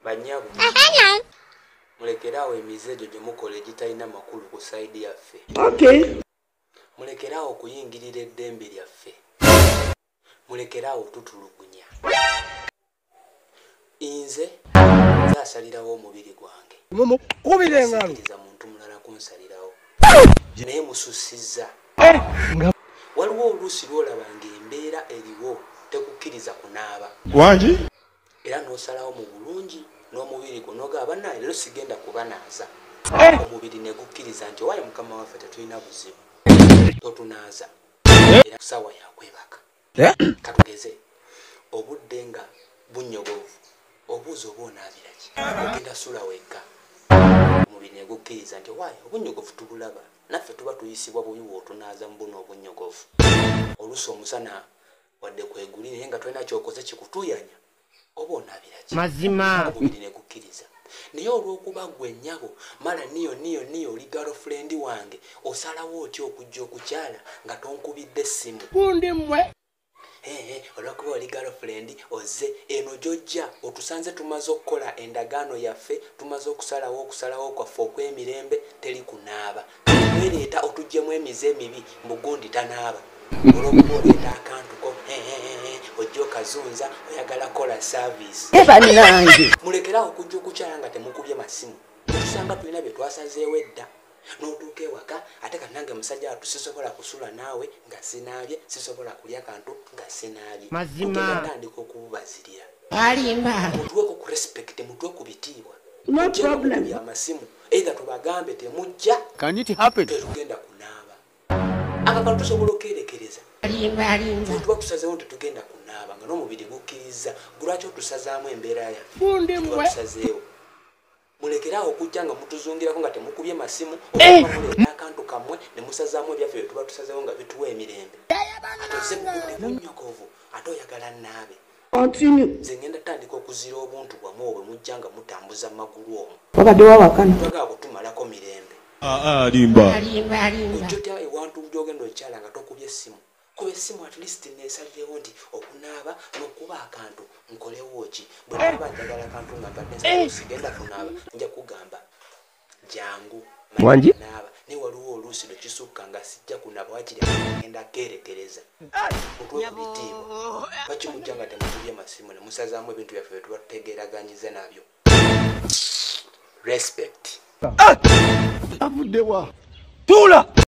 Banyabu. Mulekerawo emizejo gye mukola egitalina makulu ku sayidi yaffe. Okay. Mulekerawo okuyingirira eddembe lyaffe. Mulekerawo tutulugunya. Nze asalirawo omubiri gwange. Kubira engalo. Sikiriza muntu mulala kunsalirawo. Naye mususizza. Waliwo oluusi lwolabanga embeera eriwo tekukkiriza kunaaba. Wangi? Era n'osalawo mu bulungi n'omubiri gwo n'ogamba bannaye leero sigenda kubanaaza. Omubiri ne gukkiriza nti waayo mukama waffe tetulina buzibu. Totunaaza. Era kusaawa yakwebaka. Katugeze obudde nga bunyogovu obuuza oba onaabira ki ogenda sula wekka. Omubiri ne gukkiriza nti waayo obunyogovu tubulaba naffe tuba tuyisibwa bubi bw'otunaaza mu buno obunyogovu. Oluusi omusana wadde kwegulire naye nga tolina kyokoze kikutuyanya oba onaabira ki. Mazima. Omubiri ne gukkiriza. Naye olw'okuba gwe nnyabo mala niyo oli girlfriend wange osalawo otya okujja okukyala nga tonkubidde essimu. Kundi mmwe. Olw'okuba oli girlfriend ozze eno gy'ojja otusanze tumaze okukola endagaano yaffe tumaze okusalawo kwaffe okw'emirembe teri kunaaba. Weereeta otuggyemu emize emibi mugundi tanaaba. Olw'okuba oleeta akantuko ojja okazunza oyagala kola service. Bannange. Mulekerawo okujja okukyala nga temukubye masimu. Tusanga tulina bye twasazeewo edda. N'otuuka ewaka ate kati nange musajja wattu sisobola kusula naawe nga sinaabye, sisobola kulya kantu nga sinaabye. Mazima. Tandika okububazirira. Alimba. Mutuweko ku respect, mutuwe ku bitiibwa. No problem. Ya masimu either tubagambe temujja. Can it happen? Tetugenda kunaaba. Akakantu tusobola okerekereza. Alimba. Tuba tusazeewo nti tugenda kunaaba nga n'omubiri gukkiriza. Lwaki otusazaamu embeera yaffe? Kundi mmwe. Tusazeewo. Mulekerawo okujja nga mutuzungirako nga temukubye masimu oba akantu kammwe ne musazaamu ebyaffe bye tuba tusazeewo nga bituwa emirembe. Ate ozze mugudde bunnyogovu ate oyagala nnaabe. Continue. Nze ngenda tandika okuzira obuntu bwammwe obwe mujja nga mutambuza magulu omwo. Wakati wawakana. Twagala kutumalako mirembe. Limba. Alimba. Ojjota ewantu gy'ogenda okyala nga tokubye essimu. Kuba essimu at least neesalirewo nti okunaaba n'okuba akantu nkolewo ki. Bwe naba njagala akantu nga mbadde sigenda kunaaba nja kugamba jangu Wangi? naaba. Naye waliwo oluusi lwe kisukka nga sijja kunaaba wakiri ngenda keerekereza. Mutwe ku bitiibwa. Lwaki mujja nga temukubye masimu ne musazaamu ebintu byaffe bye tuba tutegeeraganyize nabyo. Respect. Avuddewa. Tula.